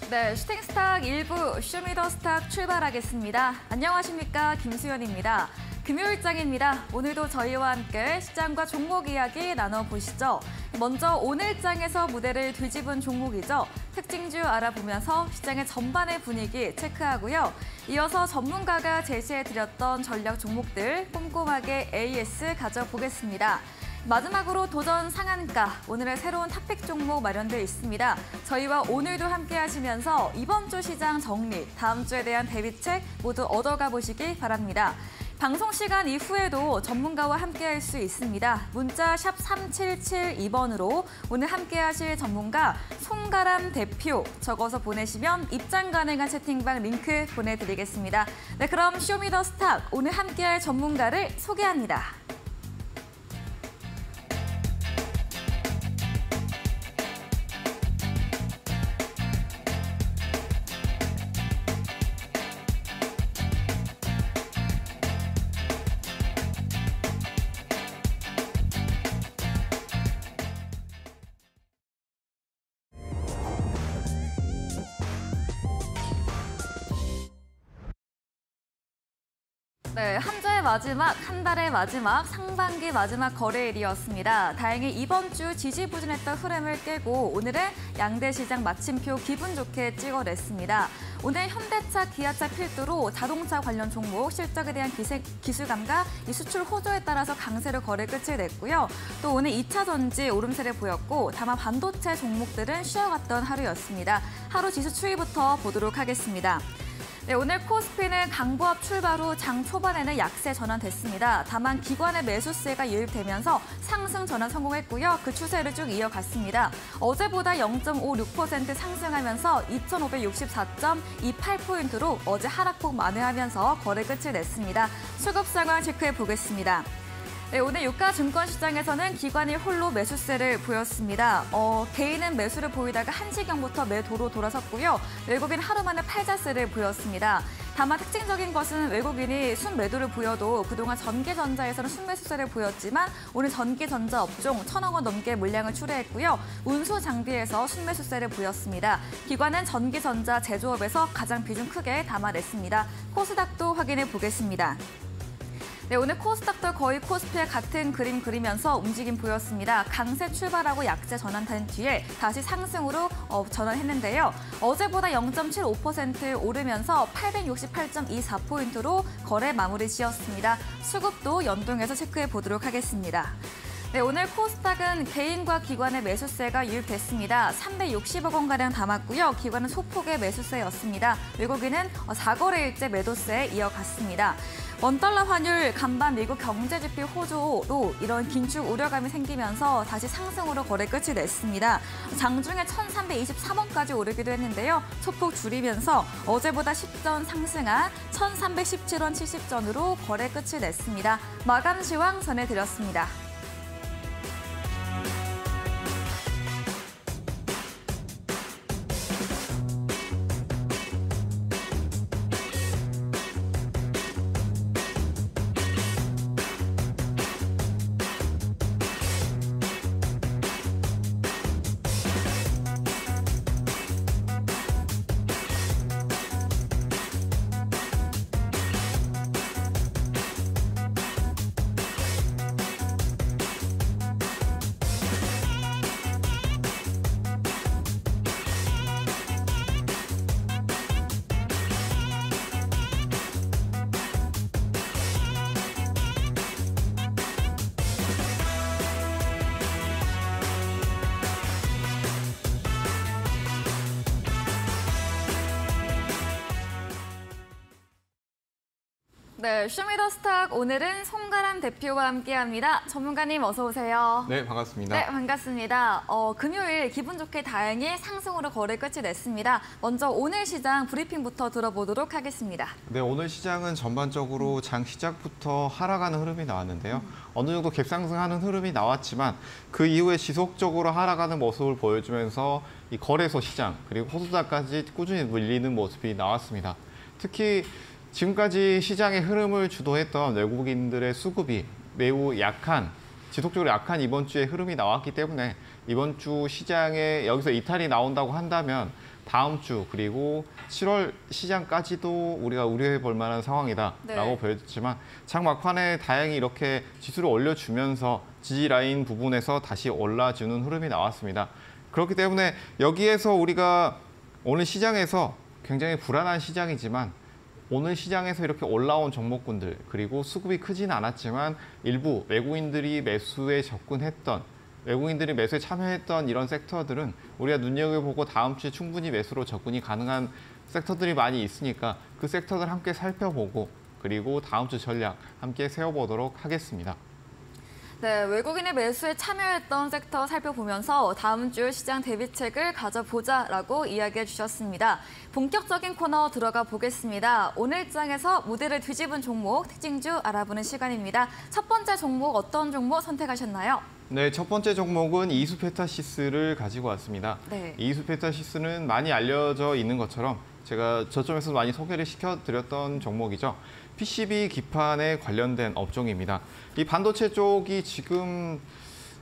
네, 슈팅스탁 1부 쇼미더스탁 출발하겠습니다. 안녕하십니까, 김수연입니다. 금요일장입니다. 오늘도 저희와 함께 시장과 종목 이야기 나눠보시죠. 먼저 오늘장에서 무대를 뒤집은 종목이죠. 특징주 알아보면서 시장의 전반의 분위기 체크하고요. 이어서 전문가가 제시해드렸던 전략 종목들 꼼꼼하게 AS 가져보겠습니다. 마지막으로 도전 상한가, 오늘의 새로운 탑픽 종목 마련되어 있습니다. 저희와 오늘도 함께 하시면서 이번 주 시장 정리, 다음 주에 대한 대비책 모두 얻어가 보시기 바랍니다. 방송 시간 이후에도 전문가와 함께할 수 있습니다. 문자 샵 3772번으로 오늘 함께하실 전문가 송가람 대표 적어서 보내시면 입장 가능한 채팅방 링크 보내드리겠습니다. 네, 그럼 쇼미더스탁 오늘 함께할 전문가를 소개합니다. 네, 한 주의 마지막, 한 달의 마지막, 상반기 마지막 거래일이었습니다. 다행히 이번 주 지지부진했던 흐름을 깨고 오늘은 양대 시장 마침표 기분 좋게 찍어냈습니다. 오늘 현대차, 기아차 필두로 자동차 관련 종목 실적에 대한 기술감과 수출 호조에 따라서 강세로 거래 끝을 냈고요. 또 오늘 2차 전지 오름세를 보였고 다만 반도체 종목들은 쉬어갔던 하루였습니다. 하루 지수 추이부터 보도록 하겠습니다. 네, 오늘 코스피는 강보합 출발 후 장 초반에는 약세 전환됐습니다. 다만 기관의 매수세가 유입되면서 상승 전환 성공했고요. 그 추세를 쭉 이어갔습니다. 어제보다 0.56% 상승하면서 2,564.28포인트로 어제 하락폭 만회하면서 거래 끝을 냈습니다. 수급 상황 체크해 보겠습니다. 네, 오늘 유가 증권 시장에서는 기관이 홀로 매수세를 보였습니다. 개인은 매수를 보이다가 1시경부터 매도로 돌아섰고요. 외국인 하루 만에 팔자세를 보였습니다. 다만 특징적인 것은 외국인이 순매도를 보여도 그동안 전기전자에서는 순매수세를 보였지만 오늘 전기전자 업종 1,000억 원 넘게 물량을 출회했고요. 운수장비에서 순매수세를 보였습니다. 기관은 전기전자 제조업에서 가장 비중 크게 담아냈습니다. 코스닥도 확인해 보겠습니다. 네, 오늘 코스닥도 거의 코스피와 같은 그림 그리면서 움직임 보였습니다. 강세 출발하고 약세 전환된 뒤에 다시 상승으로 전환했는데요. 어제보다 0.75% 오르면서 868.24포인트로 거래 마무리 지었습니다. 수급도 연동해서 체크해 보도록 하겠습니다. 네, 오늘 코스닥은 개인과 기관의 매수세가 유입됐습니다. 360억 원가량 담았고요. 기관은 소폭의 매수세였습니다. 외국인은 4거래일째 매도세에 이어갔습니다. 원달러 환율, 간밤 미국 경제지표 호조로 이런 긴축 우려감이 생기면서 다시 상승으로 거래 끝이 냈습니다. 장중에 1,323원까지 오르기도 했는데요. 소폭 줄이면서 어제보다 10전 상승한 1,317원 70전으로 거래 끝이 냈습니다. 마감 시황 전해드렸습니다. 네, 쇼미더스탁 오늘은 송가람 대표와 함께합니다. 전문가님 어서 오세요. 네, 반갑습니다. 네, 반갑습니다. 금요일 기분 좋게 다행히 상승으로 거래 끝이 냈습니다. 먼저 오늘 시장 브리핑부터 들어보도록 하겠습니다. 네, 오늘 시장은 전반적으로 장 시작부터 하락하는 흐름이 나왔는데요. 어느 정도 갭상승하는 흐름이 나왔지만 그 이후에 지속적으로 하락하는 모습을 보여주면서 이 거래소 시장 그리고 호수자까지 꾸준히 밀리는 모습이 나왔습니다. 특히 지금까지 시장의 흐름을 주도했던 외국인들의 수급이 매우 약한, 지속적으로 약한 이번 주에 흐름이 나왔기 때문에 이번 주 시장에 여기서 이탈이 나온다고 한다면 다음 주 그리고 7월 시장까지도 우리가 우려해 볼 만한 상황이다라고 네. 보여졌지만 장 막판에 다행히 이렇게 지수를 올려주면서 지지 라인 부분에서 다시 올라주는 흐름이 나왔습니다. 그렇기 때문에 여기에서 우리가 오늘 시장에서 굉장히 불안한 시장이지만 오늘 시장에서 이렇게 올라온 종목군들 그리고 수급이 크진 않았지만 일부 외국인들이 매수에 접근했던 외국인들이 매수에 참여했던 이런 섹터들은 우리가 눈여겨보고 다음 주에 충분히 매수로 접근이 가능한 섹터들이 많이 있으니까 그 섹터들 함께 살펴보고 그리고 다음 주 전략 함께 세워보도록 하겠습니다. 네, 외국인의 매수에 참여했던 섹터 살펴보면서 다음 주 시장 대비책을 가져보자라고 이야기해 주셨습니다. 본격적인 코너 들어가 보겠습니다. 오늘 장에서 무대를 뒤집은 종목, 특징주 알아보는 시간입니다. 첫 번째 종목 어떤 종목 선택하셨나요? 네, 첫 번째 종목은 이수페타시스를 가지고 왔습니다. 네. 이수페타시스는 많이 알려져 있는 것처럼 제가 저점에서 많이 소개를 시켜드렸던 종목이죠. PCB 기판에 관련된 업종입니다. 이 반도체 쪽이 지금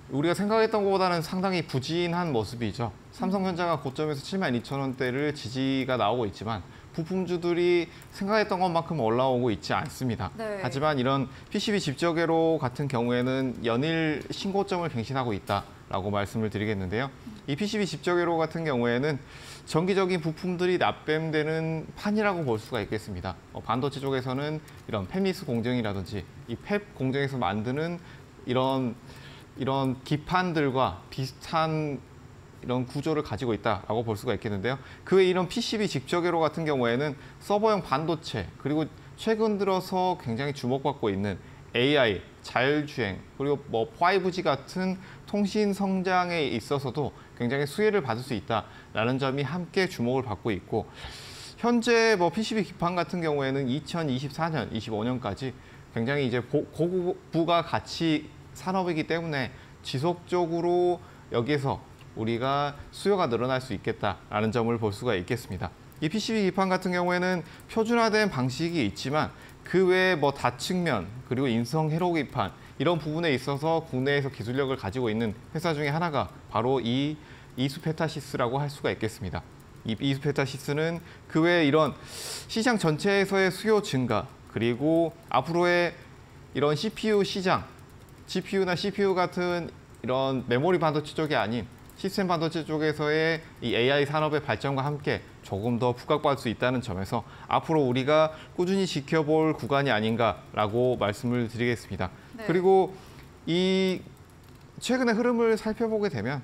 우리가 생각했던 것보다는 상당히 부진한 모습이죠. 삼성전자가 고점에서 72,000원대를 지지가 나오고 있지만 부품주들이 생각했던 것만큼 올라오고 있지 않습니다. 네. 하지만 이런 PCB 집적회로 같은 경우에는 연일 신고점을 갱신하고 있다라고 말씀을 드리겠는데요. 이 PCB 집적회로 같은 경우에는 정기적인 부품들이 납땜되는 판이라고 볼 수가 있겠습니다. 반도체 쪽에서는 이런 팹리스 공정이라든지 이 팹 공정에서 만드는 이런 기판들과 비슷한 이런 구조를 가지고 있다라고 볼 수가 있겠는데요. 그 외 이런 PCB 집적회로 같은 경우에는 서버용 반도체 그리고 최근 들어서 굉장히 주목받고 있는 AI, 자율주행 그리고 뭐 5G 같은 통신 성장에 있어서도 굉장히 수혜를 받을 수 있다라는 점이 함께 주목을 받고 있고 현재 뭐 PCB 기판 같은 경우에는 2024년, 25년까지 굉장히 이제 고부가 가치 산업이기 때문에 지속적으로 여기에서 우리가 수요가 늘어날 수 있겠다라는 점을 볼 수가 있겠습니다. 이 PCB 기판 같은 경우에는 표준화된 방식이 있지만 그 외에 뭐 다측면 그리고 인성 회로 기판 이런 부분에 있어서 국내에서 기술력을 가지고 있는 회사 중에 하나가 바로 이 이수페타시스라고 할 수가 있겠습니다. 이 이수페타시스는 그 외에 이런 시장 전체에서의 수요 증가 그리고 앞으로의 이런 CPU 시장, GPU나 CPU 같은 이런 메모리 반도체 쪽이 아닌 시스템 반도체 쪽에서의 이 AI 산업의 발전과 함께 조금 더 부각받을 수 있다는 점에서 앞으로 우리가 꾸준히 지켜볼 구간이 아닌가라고 말씀을 드리겠습니다. 네. 그리고 이 최근의 흐름을 살펴보게 되면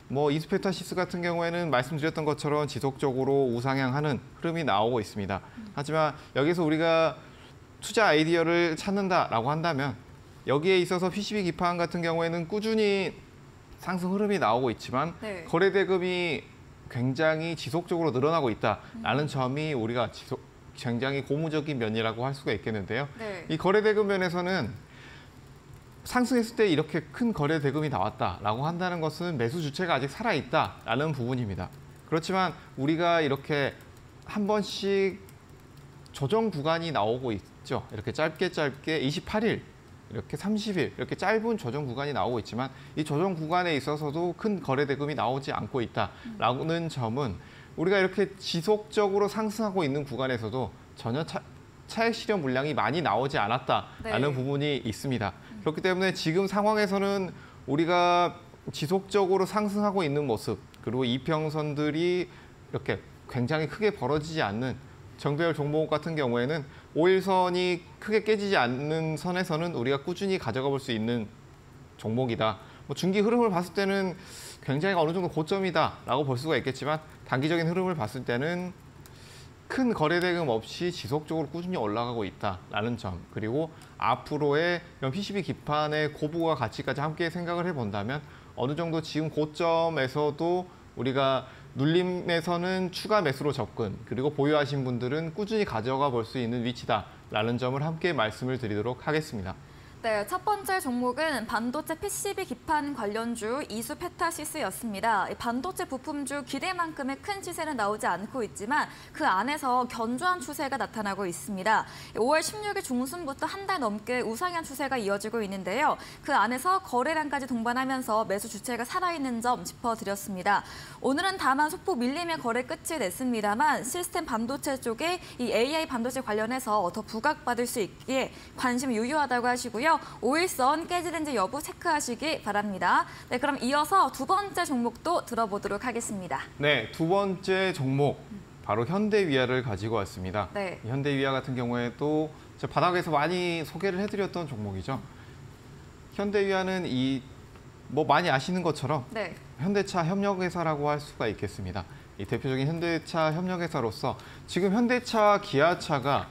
뭐 이수페타시스 같은 경우에는 말씀드렸던 것처럼 지속적으로 우상향하는 흐름이 나오고 있습니다. 하지만 여기서 우리가 투자 아이디어를 찾는다라고 한다면 여기에 있어서 PCB 기판 같은 경우에는 꾸준히 상승 흐름이 나오고 있지만 네. 거래 대금이 굉장히 지속적으로 늘어나고 있다라는 점이 우리가 굉장히 고무적인 면이라고 할 수가 있겠는데요. 네. 이 거래 대금 면에서는 상승했을 때 이렇게 큰 거래 대금이 나왔다라고 한다는 것은 매수 주체가 아직 살아있다라는 부분입니다. 그렇지만 우리가 이렇게 한 번씩 조정 구간이 나오고 있죠. 이렇게 짧게 28일 이렇게 30일 이렇게 짧은 조정 구간이 나오고 있지만 이 조정 구간에 있어서도 큰 거래 대금이 나오지 않고 있다라는 점은 우리가 이렇게 지속적으로 상승하고 있는 구간에서도 전혀 차익 실현 물량이 많이 나오지 않았다라는 네. 부분이 있습니다. 그렇기 때문에 지금 상황에서는 우리가 지속적으로 상승하고 있는 모습 그리고 이평선들이 이렇게 굉장히 크게 벌어지지 않는 정배열 종목 같은 경우에는 5일선이 크게 깨지지 않는 선에서는 우리가 꾸준히 가져가 볼 수 있는 종목이다. 뭐 중기 흐름을 봤을 때는 굉장히 어느 정도 고점이다라고 볼 수가 있겠지만 단기적인 흐름을 봤을 때는 큰 거래 대금 없이 지속적으로 꾸준히 올라가고 있다라는 점 그리고 앞으로의 이런 PCB 기판의 고부가 가치까지 함께 생각을 해본다면 어느 정도 지금 고점에서도 우리가 눌림에서는 추가 매수로 접근 그리고 보유하신 분들은 꾸준히 가져가 볼 수 있는 위치다라는 점을 함께 말씀을 드리도록 하겠습니다. 네, 첫 번째 종목은 반도체 PCB 기판 관련주 이수 페타시스였습니다. 반도체 부품주 기대만큼의 큰 시세는 나오지 않고 있지만 그 안에서 견조한 추세가 나타나고 있습니다. 5월 16일 중순부터 한 달 넘게 우상향 추세가 이어지고 있는데요. 그 안에서 거래량까지 동반하면서 매수 주체가 살아있는 점 짚어드렸습니다. 오늘은 다만 소폭 밀림의 거래 끝이 냈습니다만 시스템 반도체 쪽에 이 AI 반도체 관련해서 더 부각받을 수 있기에 관심 유효하다고 하시고요. 5일선 깨지는지 여부 체크하시기 바랍니다. 네, 그럼 이어서 두 번째 종목도 들어보도록 하겠습니다. 네, 두 번째 종목 바로 현대위아를 가지고 왔습니다. 네. 현대위아 같은 경우에도 바닥에서 많이 소개를 해드렸던 종목이죠. 현대위아는 많이 아시는 것처럼 네. 현대차 협력회사라고 할 수가 있겠습니다. 이 대표적인 현대차 협력회사로서 지금 현대차, 기아차가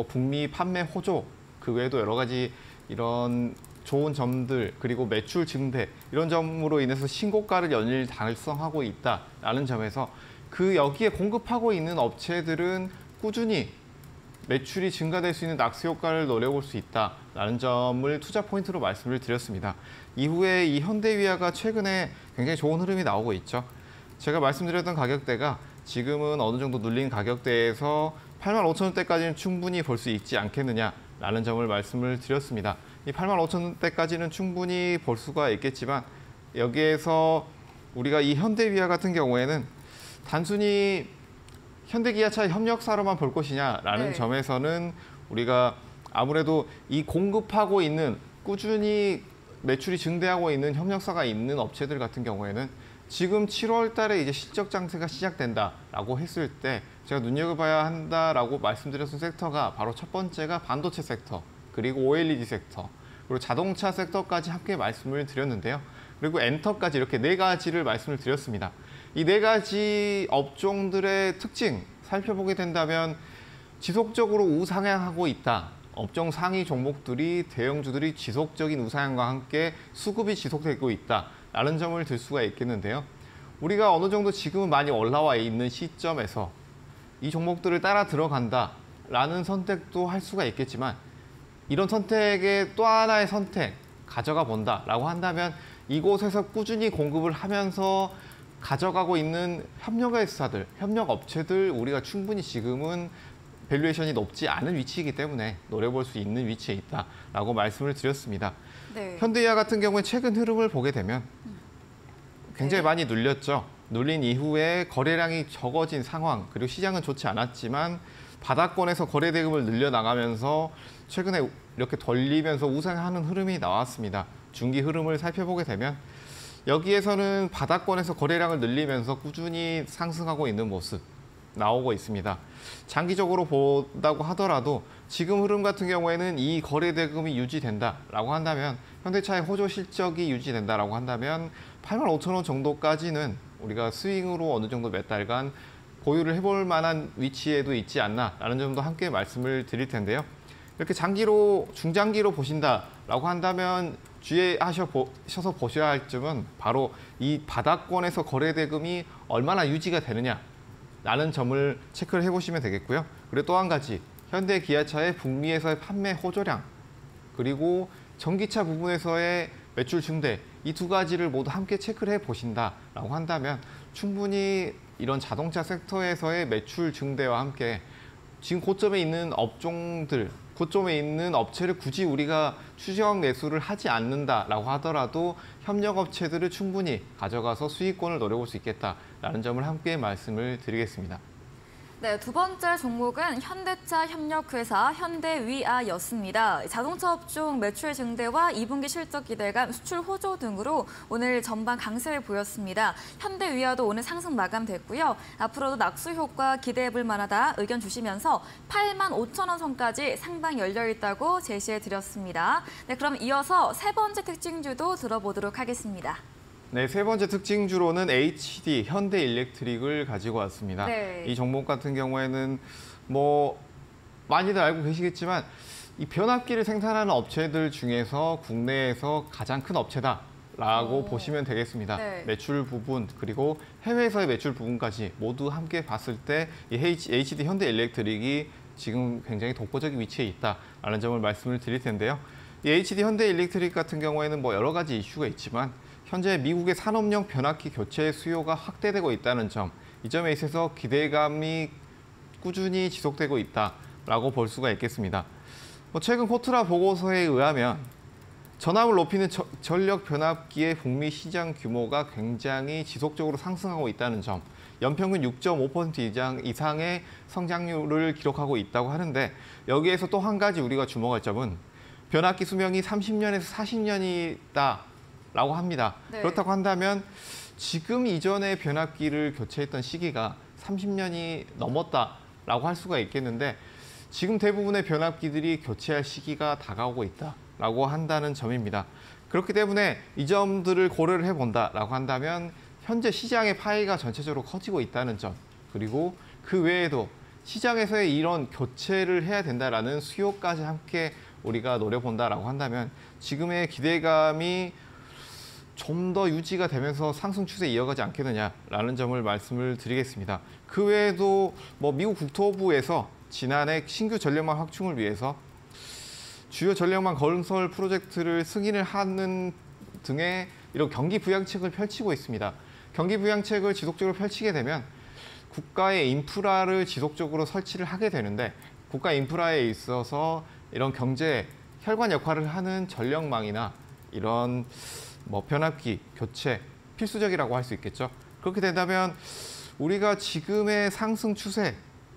북미 판매 호조, 그 외에도 여러 가지 이런 좋은 점들 그리고 매출 증대 이런 점으로 인해서 신고가를 연일 달성하고 있다라는 점에서 그 여기에 공급하고 있는 업체들은 꾸준히 매출이 증가될 수 있는 낙수 효과를 노려볼 수 있다라는 점을 투자 포인트로 말씀을 드렸습니다. 이후에 이 현대위아가 최근에 굉장히 좋은 흐름이 나오고 있죠. 제가 말씀드렸던 가격대가 지금은 어느 정도 눌린 가격대에서 85,000원대까지는 충분히 볼 수 있지 않겠느냐라는 점을 말씀을 드렸습니다. 이 85,000원대까지는 충분히 볼 수가 있겠지만 여기에서 우리가 이 현대위아 같은 경우에는 단순히 현대기아차 협력사로만 볼 것이냐라는 네. 점에서는 우리가 아무래도 이 공급하고 있는 꾸준히 매출이 증대하고 있는 협력사가 있는 업체들 같은 경우에는 지금 7월 달에 이제 실적 장세가 시작된다라고 했을 때 제가 눈여겨봐야 한다라고 말씀드렸던 섹터가 바로 첫 번째가 반도체 섹터, 그리고 OLED 섹터, 그리고 자동차 섹터까지 함께 말씀을 드렸는데요. 그리고 엔터까지 이렇게 네 가지를 말씀을 드렸습니다. 이 네 가지 업종들의 특징 살펴보게 된다면 지속적으로 우상향하고 있다. 업종 상위 종목들이 대형주들이 지속적인 우상향과 함께 수급이 지속되고 있다라는 점을 들 수가 있겠는데요. 우리가 어느 정도 지금은 많이 올라와 있는 시점에서 이 종목들을 따라 들어간다라는 선택도 할 수가 있겠지만 이런 선택의 또 하나의 선택 가져가 본다라고 한다면 이곳에서 꾸준히 공급을 하면서 가져가고 있는 협력회사들, 협력업체들 우리가 충분히 지금은 밸류에이션이 높지 않은 위치이기 때문에 노려볼 수 있는 위치에 있다라고 말씀을 드렸습니다. 네. 현대위아 같은 경우에 최근 흐름을 보게 되면 굉장히 많이 눌렸죠. 눌린 이후에 거래량이 적어진 상황, 그리고 시장은 좋지 않았지만 바닥권에서 거래 대금을 늘려나가면서 최근에 이렇게 돌리면서 우상하는 흐름이 나왔습니다. 중기 흐름을 살펴보게 되면 여기에서는 바닥권에서 거래량을 늘리면서 꾸준히 상승하고 있는 모습 나오고 있습니다. 장기적으로 본다고 하더라도 지금 흐름 같은 경우에는 이 거래 대금이 유지된다라고 한다면 현대차의 호조 실적이 유지된다라고 한다면 85,000원 정도까지는 우리가 스윙으로 어느 정도 몇 달간 보유를 해볼 만한 위치에도 있지 않나라는 점도 함께 말씀을 드릴 텐데요. 이렇게 장기로 중장기로 보신다라고 한다면 주의하셔서 보셔야 할 점은 바로 이 바닥권에서 거래 대금이 얼마나 유지가 되느냐라는 점을 체크를 해보시면 되겠고요. 그리고 또 한 가지 현대 기아차의 북미에서의 판매 호조량 그리고 전기차 부분에서의 매출 증대 이 두 가지를 모두 함께 체크를 해보신다라고 한다면 충분히 이런 자동차 섹터에서의 매출 증대와 함께 지금 고점에 있는 업종들, 고점에 있는 업체를 굳이 우리가 추정 매수를 하지 않는다라고 하더라도 협력업체들을 충분히 가져가서 수익권을 노려볼 수 있겠다라는 점을 함께 말씀을 드리겠습니다. 네, 두 번째 종목은 현대차 협력회사 현대위아였습니다. 자동차 업종 매출 증대와 2분기 실적 기대감, 수출 호조 등으로 오늘 전반 강세를 보였습니다. 현대위아도 오늘 상승 마감됐고요. 앞으로도 낙수 효과 기대해볼 만하다 의견 주시면서 85,000원 선까지 상방 열려있다고 제시해드렸습니다. 네, 그럼 이어서 세 번째 특징주도 들어보도록 하겠습니다. 네, 세 번째 특징주로는 HD, 현대일렉트릭을 가지고 왔습니다. 네. 이 종목 같은 경우에는 많이들 알고 계시겠지만 이 변압기를 생산하는 업체들 중에서 국내에서 가장 큰 업체다라고 보시면 되겠습니다. 네. 매출 부분 그리고 해외에서의 매출 부분까지 모두 함께 봤을 때 이 HD 현대일렉트릭이 지금 굉장히 독보적인 위치에 있다라는 점을 말씀을 드릴 텐데요. 이 HD 현대일렉트릭 같은 경우에는 뭐 여러 가지 이슈가 있지만 현재 미국의 산업용 변압기 교체 수요가 확대되고 있다는 점, 이 점에 있어서 기대감이 꾸준히 지속되고 있다라고 볼 수가 있겠습니다. 최근 코트라 보고서에 의하면 전압을 높이는 전력 변압기의 북미 시장 규모가 굉장히 지속적으로 상승하고 있다는 점, 연평균 6.5% 이상의 성장률을 기록하고 있다고 하는데, 여기에서 또 한 가지 우리가 주목할 점은 변압기 수명이 30년에서 40년이다라고 합니다. 네. 그렇다고 한다면 지금 이전에 변압기를 교체했던 시기가 30년이 넘었다라고 할 수가 있겠는데, 지금 대부분의 변압기들이 교체할 시기가 다가오고 있다라고 한다는 점입니다. 그렇기 때문에 이 점들을 고려를 해본다라고 한다면 현재 시장의 파이가 전체적으로 커지고 있다는 점, 그리고 그 외에도 시장에서의 이런 교체를 해야 된다라는 수요까지 함께 우리가 노려본다라고 한다면 지금의 기대감이 좀 더 유지가 되면서 상승 추세 이어가지 않겠느냐라는 점을 말씀을 드리겠습니다. 그 외에도 뭐 미국 국토부에서 지난해 신규 전력망 확충을 위해서 주요 전력망 건설 프로젝트를 승인을 하는 등의 이런 경기 부양책을 펼치고 있습니다. 경기 부양책을 지속적으로 펼치게 되면 국가의 인프라를 지속적으로 설치를 하게 되는데, 국가 인프라에 있어서 이런 경제 혈관 역할을 하는 전력망이나 이런 뭐 변압기 교체 필수적이라고 할 수 있겠죠. 그렇게 된다면 우리가 지금의 상승 추세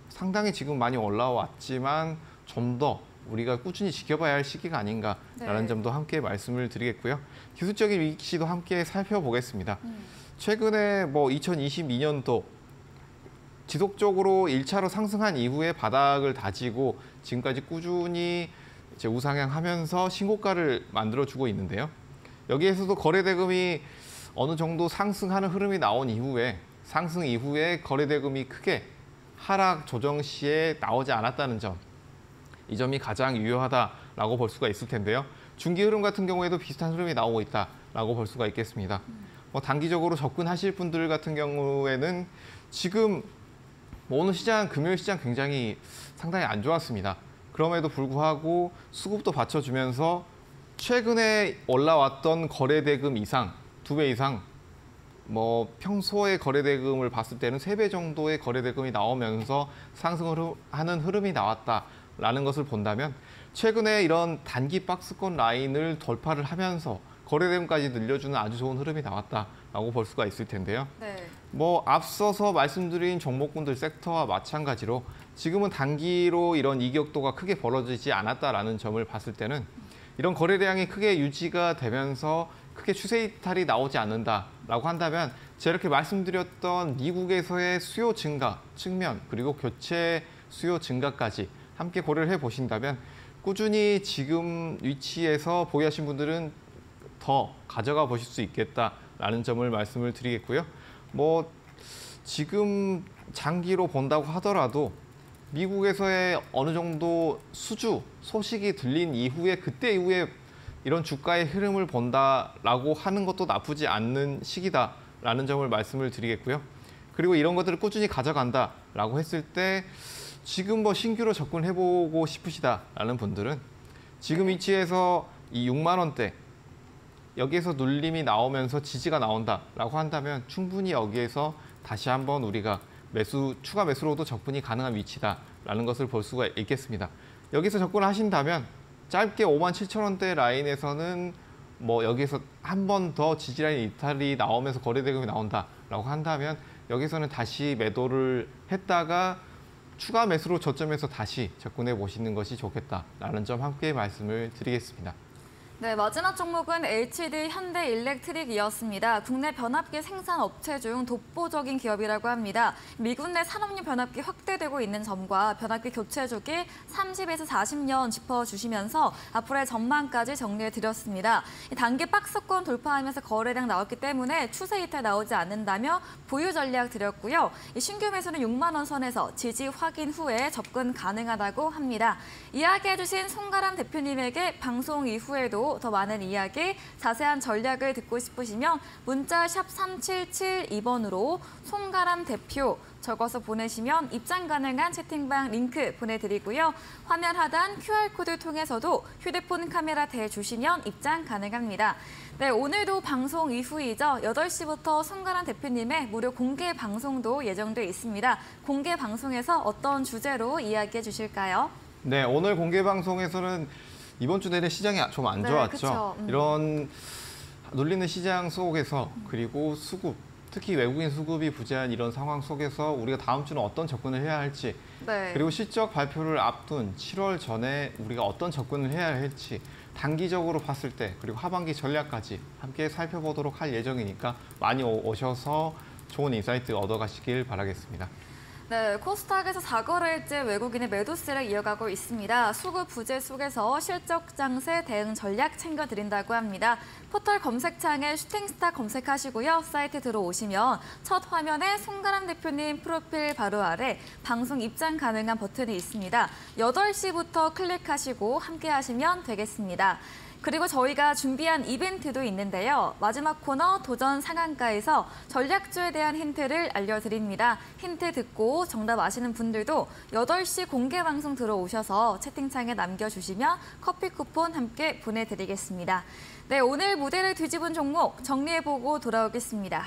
상당히 지금 많이 올라왔지만 좀 더 우리가 꾸준히 지켜봐야 할 시기가 아닌가라는 점도 함께 말씀을 드리겠고요. 기술적인 위기시도 함께 살펴보겠습니다. 최근에 뭐 2022년도 지속적으로 1차로 상승한 이후에 바닥을 다지고 지금까지 꾸준히 이제 우상향하면서 신고가를 만들어주고 있는데요. 여기에서도 거래대금이 어느 정도 상승하는 흐름이 나온 이후에 상승 이후에 거래대금이 크게 하락 조정 시에 나오지 않았다는 점, 이 점이 가장 유효하다라고 볼 수가 있을 텐데요. 중기 흐름 같은 경우에도 비슷한 흐름이 나오고 있다라고 볼 수가 있겠습니다. 단기적으로 접근하실 분들 같은 경우에는 지금 오늘 시장, 금요일 시장 굉장히 상당히 안 좋았습니다. 그럼에도 불구하고 수급도 받쳐주면서 최근에 올라왔던 거래대금 이상, 2배 이상, 뭐 평소의 거래대금을 봤을 때는 3배 정도의 거래대금이 나오면서 상승을 하는 흐름이 나왔다라는 것을 본다면, 최근에 이런 단기 박스권 라인을 돌파를 하면서 거래대금까지 늘려주는 아주 좋은 흐름이 나왔다라고 볼 수가 있을 텐데요. 네. 뭐 앞서서 말씀드린 종목군들 섹터와 마찬가지로 지금은 단기로 이런 이격도가 크게 벌어지지 않았다라는 점을 봤을 때는 이런 거래량이 크게 유지가 되면서 크게 추세 이탈이 나오지 않는다라고 한다면, 제가 이렇게 말씀드렸던 미국에서의 수요 증가 측면, 그리고 교체 수요 증가까지 함께 고려를 해보신다면 꾸준히 지금 위치에서 보유하신 분들은 더 가져가 보실 수 있겠다라는 점을 말씀을 드리겠고요. 뭐 지금 장기로 본다고 하더라도 미국에서의 어느 정도 수주 소식이 들린 이후에, 그때 이후에 이런 주가의 흐름을 본다라고 하는 것도 나쁘지 않는 시기다라는 점을 말씀을 드리겠고요. 그리고 이런 것들을 꾸준히 가져간다라고 했을 때 지금 뭐 신규로 접근해보고 싶으시다라는 분들은 지금 위치에서 이 6만 원대 여기에서 눌림이 나오면서 지지가 나온다라고 한다면 충분히 여기에서 다시 한번 우리가 추가 매수로도 접근이 가능한 위치다라는 것을 볼 수가 있겠습니다. 여기서 접근을 하신다면 짧게 57,000원대 라인에서는 뭐 여기에서 한 번 더 지지라인 이탈이 나오면서 거래대금이 나온다라고 한다면 여기서는 다시 매도를 했다가 추가 매수로 저점에서 다시 접근해 보시는 것이 좋겠다라는 점 함께 말씀을 드리겠습니다. 네, 마지막 종목은 HD 현대일렉트릭이었습니다. 국내 변압기 생산 업체 중 독보적인 기업이라고 합니다. 미국 내 산업용 변압기 확대되고 있는 점과 변압기 교체 주기 30에서 40년 짚어주시면서 앞으로의 전망까지 정리해드렸습니다. 단기 박스권 돌파하면서 거래량 나왔기 때문에 추세 이탈 나오지 않는다며 보유 전략 드렸고요. 신규 매수는 6만 원 선에서 지지 확인 후에 접근 가능하다고 합니다. 이야기해주신 송가람 대표님에게 방송 이후에도 주제로 더 많은 이야기, 자세한 전략을 듣고 싶으시면 문자 샵 3772번으로 송가람 대표 적어서 보내시면 입장 가능한 채팅방 링크 보내드리고요. 화면 하단 QR코드 통해서도 휴대폰 카메라 대주시면 입장 가능합니다. 네, 오늘도 방송 이후이죠. 8시부터 송가람 대표님의 무료 공개 방송도 예정돼 있습니다. 공개 방송에서 어떤 주제로 이야기해 주실까요? 네, 오늘 공개 방송에서는 이번 주 내내 시장이 좀 안 좋았죠. 그쵸. 이런 눌리는 시장 속에서 그리고 수급, 특히 외국인 수급이 부재한 이런 상황 속에서 우리가 다음 주는 어떤 접근을 해야 할지, 네. 그리고 실적 발표를 앞둔 7월 전에 우리가 어떤 접근을 해야 할지 단기적으로 봤을 때, 그리고 하반기 전략까지 함께 살펴보도록 할 예정이니까 많이 오셔서 좋은 인사이트 얻어가시길 바라겠습니다. 네, 코스닥에서 4거래일째 외국인의 매도세를 이어가고 있습니다. 수급 부재 속에서 실적 장세 대응 전략 챙겨드린다고 합니다. 포털 검색창에 슈팅스타 검색하시고요. 사이트 들어오시면 첫 화면에 송가람 대표님 프로필 바로 아래 방송 입장 가능한 버튼이 있습니다. 8시부터 클릭하시고 함께 하시면 되겠습니다. 그리고 저희가 준비한 이벤트도 있는데요. 마지막 코너 도전 상한가에서 전략주에 대한 힌트를 알려드립니다. 힌트 듣고 정답 아시는 분들도 8시 공개 방송 들어오셔서 채팅창에 남겨주시면 커피 쿠폰 함께 보내드리겠습니다. 네, 오늘 무대를 뒤집은 종목 정리해보고 돌아오겠습니다.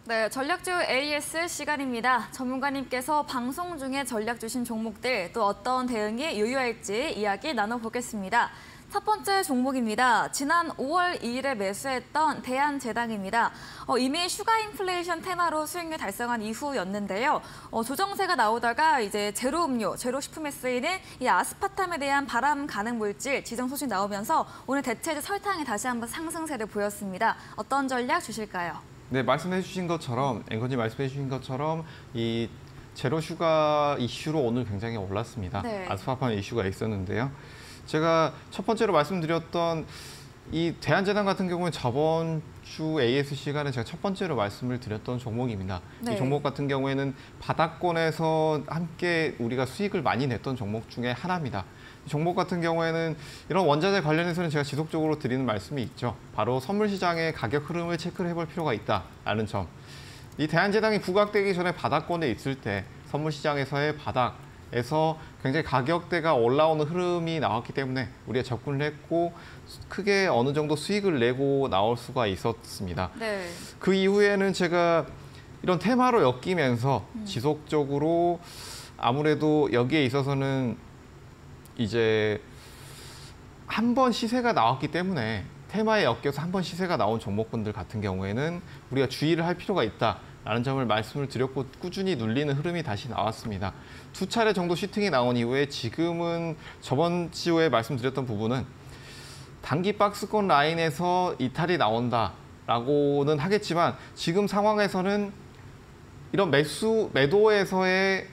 네, 전략주 AS 시간입니다. 전문가님께서 방송 중에 전략 주신 종목들 또 어떤 대응이 유효할지 이야기 나눠보겠습니다. 첫 번째 종목입니다. 지난 5월 2일에 매수했던 대한제당입니다. 이미 슈가 인플레이션 테마로 수익률 달성한 이후였는데요. 조정세가 나오다가 이제 제로 음료, 제로 식품에 쓰이는 이 아스파탐에 대한 발암 가능 물질 지정 소식 나오면서 오늘 대체제 설탕이 다시 한번 상승세를 보였습니다. 어떤 전략 주실까요? 네, 말씀해 주신 것처럼, 앵커님 말씀해 주신 것처럼 이 제로 슈가 이슈로 오늘 굉장히 올랐습니다. 네. 아스파탐 이슈가 있었는데요. 제가 첫 번째로 말씀드렸던 이 대한제당 같은 경우는 저번 주 AS 시간에 제가 첫 번째로 말씀을 드렸던 종목입니다. 네. 이 종목 같은 경우에는 바닥권에서 함께 우리가 수익을 많이 냈던 종목 중에 하나입니다. 이 종목 같은 경우에는 이런 원자재 관련해서는 제가 지속적으로 드리는 말씀이 있죠. 바로 선물 시장의 가격 흐름을 체크를 해볼 필요가 있다라는 점. 이 대한제당이 부각되기 전에 바닥권에 있을 때 선물 시장에서의 바닥에서 굉장히 가격대가 올라오는 흐름이 나왔기 때문에 우리가 접근을 했고 크게 어느 정도 수익을 내고 나올 수가 있었습니다. 네. 그 이후에는 제가 이런 테마로 엮이면서 지속적으로 아무래도 여기에 있어서는 이제 한 번 시세가 나왔기 때문에 테마에 엮여서 한 번 시세가 나온 종목군들 같은 경우에는 우리가 주의를 할 필요가 있다라는 점을 말씀을 드렸고 꾸준히 눌리는 흐름이 다시 나왔습니다. 두 차례 정도 슈팅이 나온 이후에 지금은 저번 주에 말씀드렸던 부분은 단기 박스권 라인에서 이탈이 나온다라고는 하겠지만 지금 상황에서는 이런 매도에서의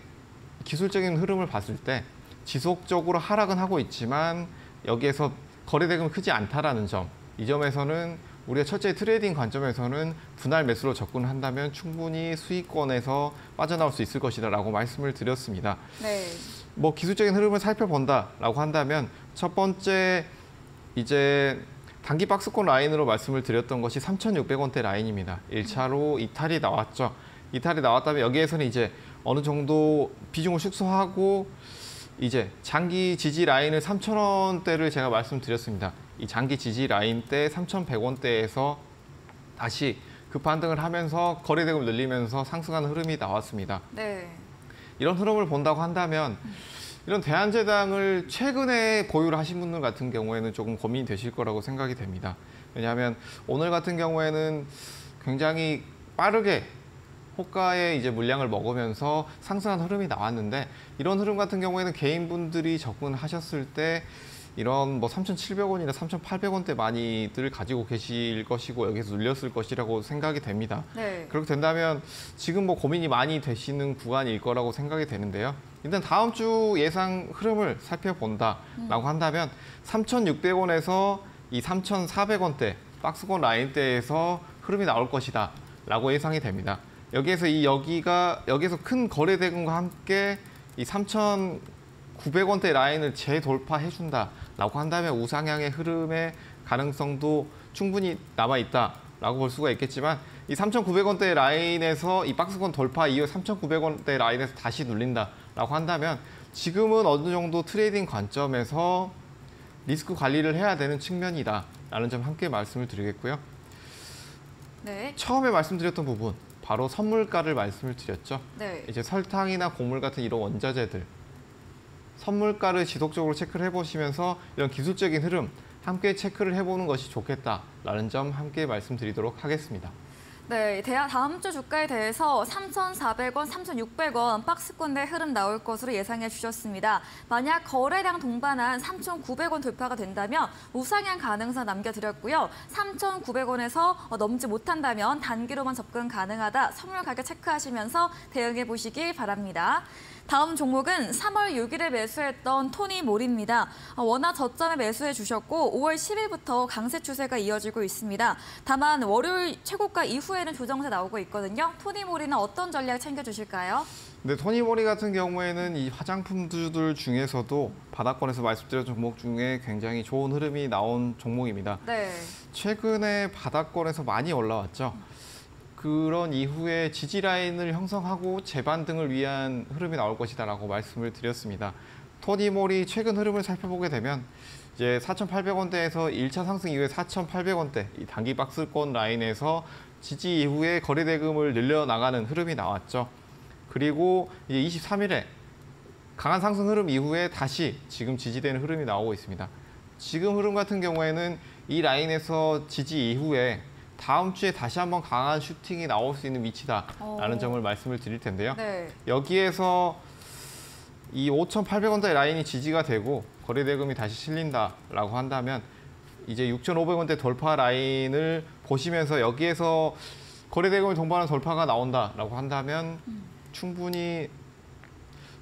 기술적인 흐름을 봤을 때 지속적으로 하락은 하고 있지만 여기에서 거래 대금이 크지 않다라는 점, 이 점에서는 우리가 첫째 트레이딩 관점에서는 분할 매수로 접근한다면 충분히 수익권에서 빠져나올 수 있을 것이다라고 말씀을 드렸습니다. 네. 뭐 기술적인 흐름을 살펴본다라고 한다면 첫 번째 이제 단기 박스권 라인으로 말씀을 드렸던 것이 3,600원대 라인입니다. 1차로 이탈이 나왔죠. 이탈이 나왔다면 여기에서는 이제 어느 정도 비중을 축소하고 이제 장기 지지 라인을 3,000원대를 제가 말씀드렸습니다. 이 장기 지지 라인 때 3,100원대에서 다시 급반등을 하면서 거래 대금을 늘리면서 상승하는 흐름이 나왔습니다. 네. 이런 흐름을 본다고 한다면 이런 대한제당을 최근에 보유를 하신 분들 같은 경우에는 조금 고민이 되실 거라고 생각이 됩니다. 왜냐하면 오늘 같은 경우에는 굉장히 빠르게 호가의 이제 물량을 먹으면서 상승한 흐름이 나왔는데 이런 흐름 같은 경우에는 개인분들이 접근하셨을 때 이런 뭐 3,700원이나 3,800원대 많이들 가지고 계실 것이고 여기서 눌렸을 것이라고 생각이 됩니다. 네. 그렇게 된다면 지금 뭐 고민이 많이 되시는 구간일 거라고 생각이 되는데요. 일단 다음 주 예상 흐름을 살펴본다라고 한다면 3,600원에서 이 3,400원대 박스권 라인대에서 흐름이 나올 것이다 라고 예상이 됩니다. 여기에서 여기서 큰 거래 대금과 함께 이 3,900원대 라인을 재돌파해준다라고 한다면 우상향의 흐름의 가능성도 충분히 남아있다라고 볼 수가 있겠지만 이 3,900원대 라인에서 이 박스권 돌파 이후 3,900원대 라인에서 다시 눌린다라고 한다면 지금은 어느 정도 트레이딩 관점에서 리스크 관리를 해야 되는 측면이다라는 점 함께 말씀을 드리겠고요. 네. 처음에 말씀드렸던 부분 바로 선물가를 말씀을 드렸죠. 네. 이제 설탕이나 곡물 같은 이런 원자재들 선물가를 지속적으로 체크를 해보시면서 이런 기술적인 흐름 함께 체크를 해보는 것이 좋겠다라는 점 함께 말씀드리도록 하겠습니다. 네, 다음 주 주가에 대해서 3,400원, 3,600원 박스권 내 흐름 나올 것으로 예상해 주셨습니다. 만약 거래량 동반한 3,900원 돌파가 된다면 우상향 가능성 남겨드렸고요. 3,900원에서 넘지 못한다면 단기로만 접근 가능하다. 선물 가격 체크하시면서 대응해 보시기 바랍니다. 다음 종목은 3월 6일에 매수했던 토니몰입니다. 워낙 저점에 매수해 주셨고 5월 10일부터 강세 추세가 이어지고 있습니다. 다만 월요일 최고가 이후에는 조정세 나오고 있거든요. 토니몰이는 어떤 전략 챙겨주실까요? 네, 토니모리 같은 경우에는 이 화장품주들 중에서도 바닥권에서 말씀드린 종목 중에 굉장히 좋은 흐름이 나온 종목입니다. 네. 최근에 바닥권에서 많이 올라왔죠. 그런 이후에 지지 라인을 형성하고 재반등을 위한 흐름이 나올 것이다라고 말씀을 드렸습니다. 토니몰이 최근 흐름을 살펴보게 되면 이제 4,800원대에서 1차 상승 이후에 4,800원대 이 단기 박스권 라인에서 지지 이후에 거래 대금을 늘려나가는 흐름이 나왔죠. 그리고 이제 23일에 강한 상승 흐름 이후에 다시 지금 지지되는 흐름이 나오고 있습니다. 지금 흐름 같은 경우에는 이 라인에서 지지 이후에 다음 주에 다시 한번 강한 슈팅이 나올 수 있는 위치다라는 점을 말씀을 드릴 텐데요. 네. 여기에서 이 5,800원대 라인이 지지가 되고 거래 대금이 다시 실린다라고 한다면 이제 6,500원대 돌파 라인을 보시면서 여기에서 거래 대금을 동반한 돌파가 나온다라고 한다면 충분히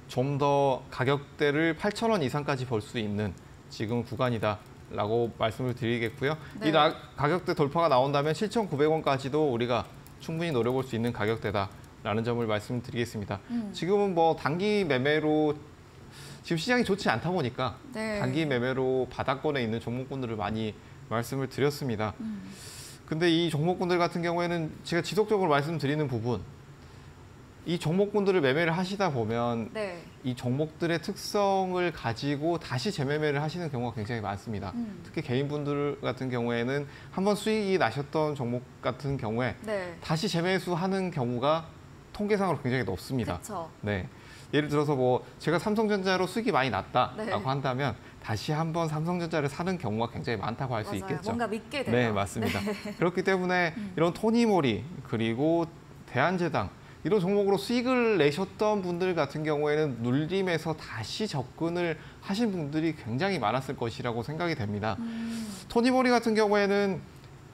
좀 더 가격대를 8,000원 이상까지 볼 수 있는 지금 구간이다. 라고 말씀을 드리겠고요. 네. 이 가격대 돌파가 나온다면 7,900원까지도 우리가 충분히 노려볼 수 있는 가격대다라는 점을 말씀드리겠습니다. 지금은 뭐 단기 매매로 지금 시장이 좋지 않다 보니까 네. 단기 매매로 바닥권에 있는 종목군들을 많이 말씀을 드렸습니다. 근데 이 종목군들 같은 경우에는 제가 지속적으로 말씀드리는 부분 이 종목군들을 매매를 하시다 보면 네. 이 종목들의 특성을 가지고 다시 재매매를 하시는 경우가 굉장히 많습니다. 특히 개인분들 같은 경우에는 한번 수익이 나셨던 종목 같은 경우에 네. 다시 재매수하는 경우가 통계상으로 굉장히 높습니다. 그렇죠. 네. 예를 들어서 뭐 제가 삼성전자로 수익이 많이 났다라고 네. 한다면 다시 한번 삼성전자를 사는 경우가 굉장히 많다고 할 수 맞아요. 있겠죠. 뭔가 믿게 돼요. 네, 맞습니다. 그렇기 때문에 이런 토니모리 그리고 대한제당 이런 종목으로 수익을 내셨던 분들 같은 경우에는 눌림에서 다시 접근을 하신 분들이 굉장히 많았을 것이라고 생각이 됩니다. 토니모리 같은 경우에는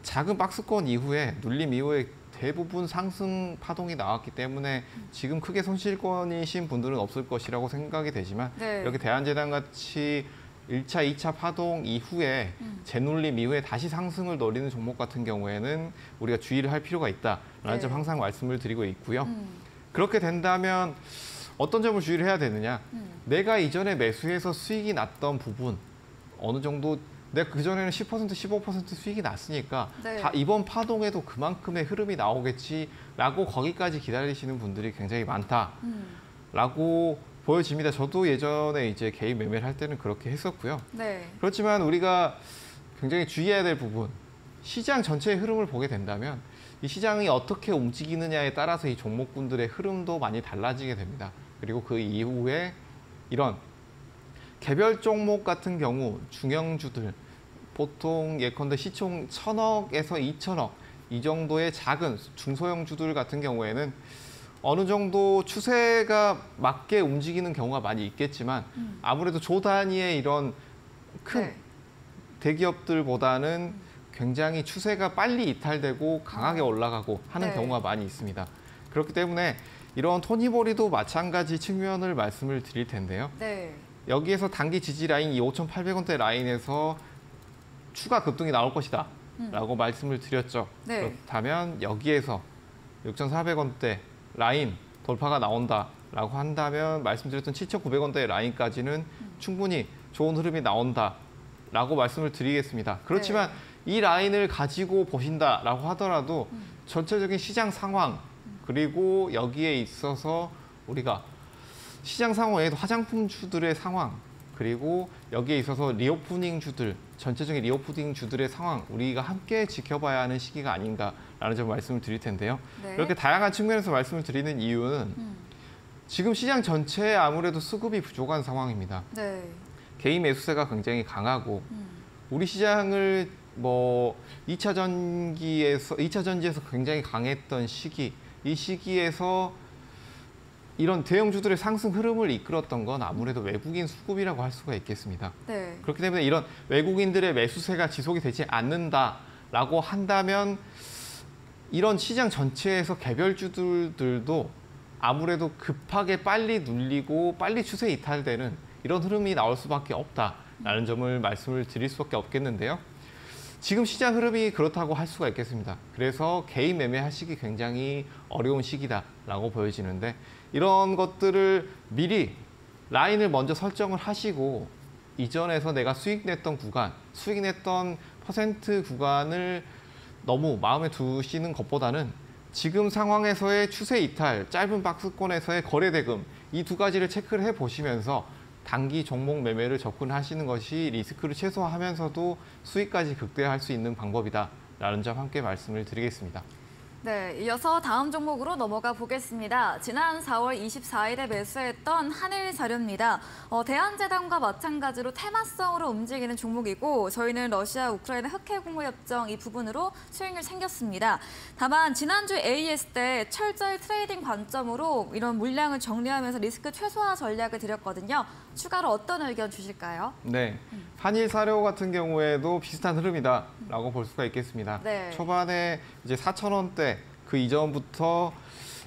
작은 박스권 이후에 눌림 이후에 대부분 상승 파동이 나왔기 때문에 지금 크게 손실권이신 분들은 없을 것이라고 생각이 되지만 네. 이렇게 대한제당 같이 1차, 2차 파동 이후에 재눌림 이후에 다시 상승을 노리는 종목 같은 경우에는 우리가 주의를 할 필요가 있다라는 네. 점 항상 말씀을 드리고 있고요. 그렇게 된다면 어떤 점을 주의를 해야 되느냐. 내가 이전에 매수해서 수익이 났던 부분 어느 정도 내가 그전에는 10%, 15% 수익이 났으니까 네. 이번 파동에도 그만큼의 흐름이 나오겠지라고 거기까지 기다리시는 분들이 굉장히 많다라고 보여집니다. 저도 예전에 이제 개인 매매를 할 때는 그렇게 했었고요. 네. 그렇지만 우리가 굉장히 주의해야 될 부분, 시장 전체의 흐름을 보게 된다면 이 시장이 어떻게 움직이느냐에 따라서 이 종목군들의 흐름도 많이 달라지게 됩니다. 그리고 그 이후에 이런 개별 종목 같은 경우 중형주들 보통 예컨대 시총 1,000억에서 2,000억 이 정도의 작은 중소형주들 같은 경우에는 어느 정도 추세가 맞게 움직이는 경우가 많이 있겠지만 아무래도 조 단위의 이런 큰 네. 대기업들보다는 굉장히 추세가 빨리 이탈되고 강하게 올라가고 하는 네. 경우가 많이 있습니다. 그렇기 때문에 이런 토니보리도 마찬가지 측면을 말씀을 드릴 텐데요. 네. 여기에서 단기 지지 라인 이 5,800원대 라인에서 추가 급등이 나올 것이다 라고 말씀을 드렸죠. 네. 그렇다면 여기에서 6,400원대 라인 돌파가 나온다라고 한다면 말씀드렸던 7,900원대 라인까지는 충분히 좋은 흐름이 나온다라고 말씀을 드리겠습니다. 그렇지만 이 라인을 가지고 보신다라고 하더라도 전체적인 시장 상황 그리고 여기에 있어서 우리가 시장 상황에도 화장품주들의 상황 그리고 여기에 있어서 리오프닝 주들 전체적인 리오프닝 주들의 상황 우리가 함께 지켜봐야 하는 시기가 아닌가라는 점 말씀을 드릴 텐데요. 네. 이렇게 다양한 측면에서 말씀을 드리는 이유는 지금 시장 전체에 아무래도 수급이 부족한 상황입니다. 네. 개인 매수세가 굉장히 강하고 우리 시장을 뭐 2차 전지에서 굉장히 강했던 시기 이 시기에서 이런 대형주들의 상승 흐름을 이끌었던 건 아무래도 외국인 수급이라고 할 수가 있겠습니다. 네. 그렇기 때문에 이런 외국인들의 매수세가 지속이 되지 않는다라고 한다면 이런 시장 전체에서 개별주들도 아무래도 급하게 빨리 눌리고 빨리 추세 이탈되는 이런 흐름이 나올 수밖에 없다라는 점을 말씀을 드릴 수밖에 없겠는데요. 지금 시장 흐름이 그렇다고 할 수가 있겠습니다. 그래서 개인 매매하시기 굉장히 어려운 시기다라고 보여지는데 이런 것들을 미리 라인을 먼저 설정을 하시고 이전에서 내가 수익 냈던 구간, 수익 냈던 퍼센트 구간을 너무 마음에 두시는 것보다는 지금 상황에서의 추세 이탈, 짧은 박스권에서의 거래 대금 이 두 가지를 체크를 해보시면서 단기 종목 매매를 접근하시는 것이 리스크를 최소화하면서도 수익까지 극대화할 수 있는 방법이다라는 점 함께 말씀을 드리겠습니다. 네, 이어서 다음 종목으로 넘어가 보겠습니다. 지난 4월 24일에 매수했던 한일자료입니다. 대한제당과 마찬가지로 테마성으로 움직이는 종목이고 저희는 러시아, 우크라이나 흑해 공모 협정 이 부분으로 수익을 챙겼습니다. 다만 지난주 AES 때 철저히 트레이딩 관점으로 이런 물량을 정리하면서 리스크 최소화 전략을 드렸거든요. 추가로 어떤 의견 주실까요? 네, 한일사료 같은 경우에도 비슷한 흐름이다라고 볼 수가 있겠습니다. 네. 초반에 이제 4,000원대 그 이전부터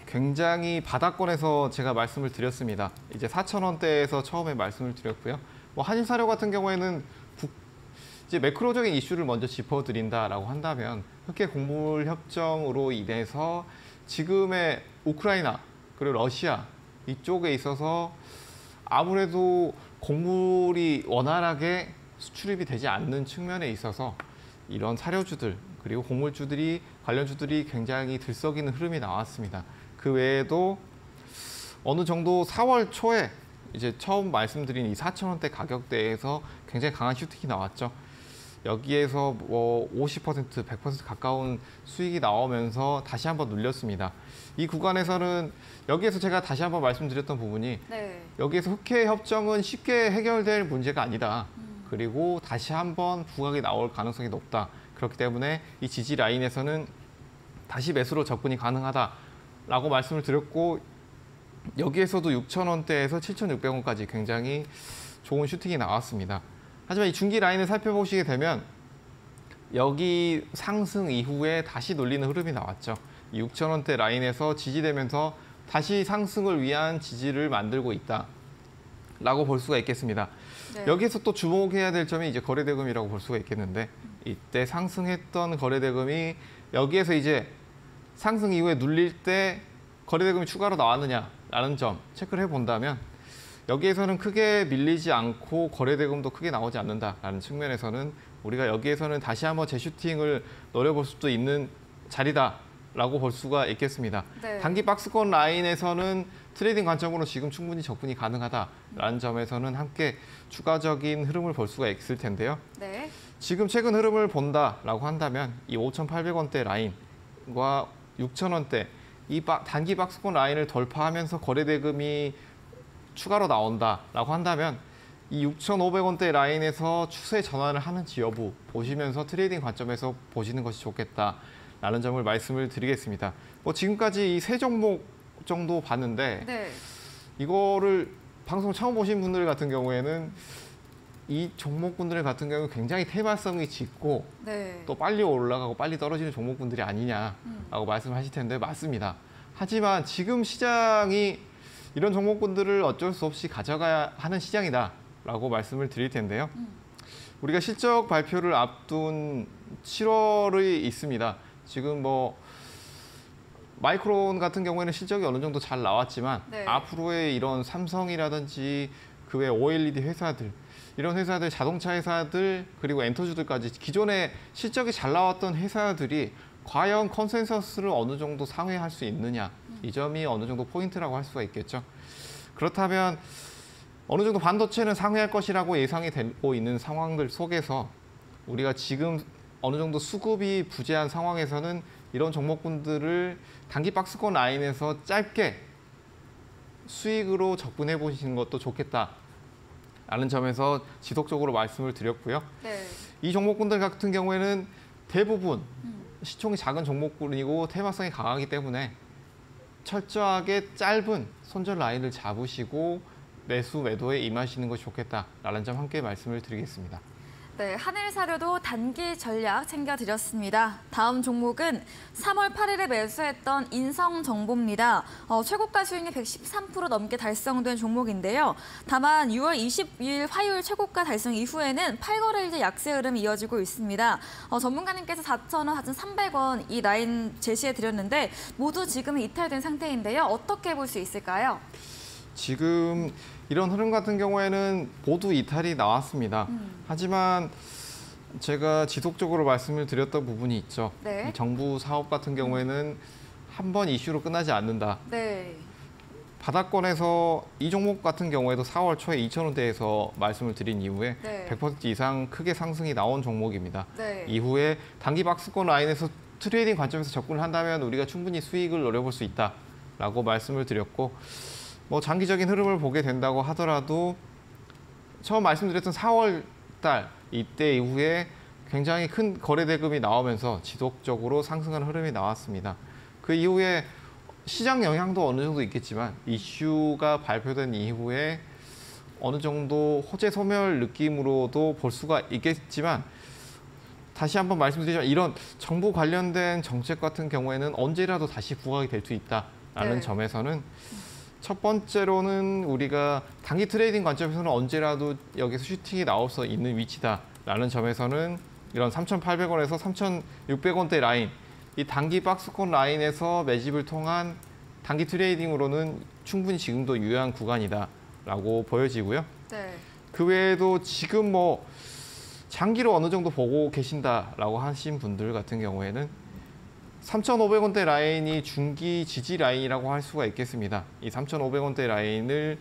굉장히 바닥권에서 제가 말씀을 드렸습니다. 이제 4,000원대에서 처음에 말씀을 드렸고요. 뭐 한일사료 같은 경우에는 이제 매크로적인 이슈를 먼저 짚어드린다라고 한다면 흑해 공물 협정으로 인해서 지금의 우크라이나 그리고 러시아 이쪽에 있어서 아무래도 곡물이 원활하게 수출입이 되지 않는 측면에 있어서 이런 사료주들 그리고 곡물주들이 관련주들이 굉장히 들썩이는 흐름이 나왔습니다. 그 외에도 어느 정도 4월 초에 이제 처음 말씀드린 이 4,000원대 가격대에서 굉장히 강한 슈팅이 나왔죠. 여기에서 뭐 50%, 100% 가까운 수익이 나오면서 다시 한번 눌렸습니다. 이 구간에서는 여기에서 제가 다시 한번 말씀드렸던 부분이 네. 여기에서 흑해 협정은 쉽게 해결될 문제가 아니다. 그리고 다시 한번 부각이 나올 가능성이 높다. 그렇기 때문에 이 지지 라인에서는 다시 매수로 접근이 가능하다라고 말씀을 드렸고 여기에서도 6,000원대에서 7,600원까지 굉장히 좋은 슈팅이 나왔습니다. 하지만 이 중기 라인을 살펴보시게 되면 여기 상승 이후에 다시 눌리는 흐름이 나왔죠. 이 6,000원대 라인에서 지지되면서 다시 상승을 위한 지지를 만들고 있다라고 볼 수가 있겠습니다. 네. 여기서 또 주목해야 될 점이 이제 거래대금이라고 볼 수가 있겠는데 이때 상승했던 거래대금이 여기에서 이제 상승 이후에 눌릴 때 거래대금이 추가로 나왔느냐라는 점 체크를 해본다면 여기에서는 크게 밀리지 않고 거래대금도 크게 나오지 않는다라는 측면에서는 우리가 여기에서는 다시 한번 재슈팅을 노려볼 수도 있는 자리다라고 볼 수가 있겠습니다. 네. 단기 박스권 라인에서는 트레이딩 관점으로 지금 충분히 접근이 가능하다라는 점에서는 함께 추가적인 흐름을 볼 수가 있을 텐데요. 네. 지금 최근 흐름을 본다라고 한다면 이 5,800원대 라인과 6,000원대 이 단기 박스권 라인을 돌파하면서 거래대금이 추가로 나온다라고 한다면 이 6,500원대 라인에서 추세 전환을 하는지 여부 보시면서 트레이딩 관점에서 보시는 것이 좋겠다라는 점을 말씀을 드리겠습니다. 뭐 지금까지 이 세 종목 정도 봤는데 네. 이거를 방송 처음 보신 분들 같은 경우에는 이 종목군들 같은 경우 굉장히 테마성이 짙고 네. 또 빨리 올라가고 빨리 떨어지는 종목군들이 아니냐라고 말씀하실 텐데 맞습니다. 하지만 지금 시장이 이런 종목군들을 어쩔 수 없이 가져가야 하는 시장이다라고 말씀을 드릴 텐데요. 우리가 실적 발표를 앞둔 7월이 있습니다. 지금 뭐 마이크론 같은 경우에는 실적이 어느 정도 잘 나왔지만 네. 앞으로의 이런 삼성이라든지 그 외 OLED 회사들 이런 회사들, 자동차 회사들 그리고 엔터주들까지 기존에 실적이 잘 나왔던 회사들이 과연 컨센서스를 어느 정도 상회할 수 있느냐 이 점이 어느 정도 포인트라고 할 수가 있겠죠. 그렇다면 어느 정도 반도체는 상회할 것이라고 예상이 되고 있는 상황들 속에서 우리가 지금 어느 정도 수급이 부재한 상황에서는 이런 종목군들을 단기 박스권 라인에서 짧게 수익으로 접근해 보시는 것도 좋겠다라는 점에서 지속적으로 말씀을 드렸고요. 네. 이 종목군들 같은 경우에는 대부분 시총이 작은 종목군이고 테마성이 강하기 때문에 철저하게 짧은 손절 라인을 잡으시고 매수 매도에 임하시는 것이 좋겠다라는 점 함께 말씀을 드리겠습니다. 네, 하늘사료도 단기 전략 챙겨드렸습니다. 다음 종목은 3월 8일에 매수했던 인성정보입니다. 최고가 수익이 113% 넘게 달성된 종목인데요. 다만 6월 22일 화요일 최고가 달성 이후에는 8거래일째 약세 흐름이 이어지고 있습니다. 전문가님께서 4,000원, 4,300원 이 라인 제시해드렸는데 모두 지금 이탈된 상태인데요. 어떻게 볼 수 있을까요? 지금 이런 흐름 같은 경우에는 모두 이탈이 나왔습니다. 하지만 제가 지속적으로 말씀을 드렸던 부분이 있죠. 네. 이 정부 사업 같은 경우에는 한 번 이슈로 끝나지 않는다. 네. 바닥권에서 이 종목 같은 경우에도 4월 초에 2,000원대에서 말씀을 드린 이후에 네. 100% 이상 크게 상승이 나온 종목입니다. 네. 이후에 단기 박스권 라인에서 트레이딩 관점에서 접근을 한다면 우리가 충분히 수익을 노려볼 수 있다라고 말씀을 드렸고 뭐 장기적인 흐름을 보게 된다고 하더라도 처음 말씀드렸던 4월 달 이때 이후에 굉장히 큰 거래 대금이 나오면서 지속적으로 상승하는 흐름이 나왔습니다. 그 이후에 시장 영향도 어느 정도 있겠지만 이슈가 발표된 이후에 어느 정도 호재 소멸 느낌으로도 볼 수가 있겠지만 다시 한번 말씀드리자면 이런 정부 관련된 정책 같은 경우에는 언제라도 다시 부각이 될 수 있다라는 네. 점에서는 첫 번째로는 우리가 단기 트레이딩 관점에서는 언제라도 여기서 슈팅이 나올 수 있는 위치다라는 점에서는 이런 3,800원에서 3,600원대 라인, 이 단기 박스권 라인에서 매집을 통한 단기 트레이딩으로는 충분히 지금도 유효한 구간이다라고 보여지고요. 네. 그 외에도 지금 뭐 장기로 어느 정도 보고 계신다라고 하신 분들 같은 경우에는 3,500원대 라인이 중기 지지 라인이라고 할 수가 있겠습니다. 이 3,500원대 라인을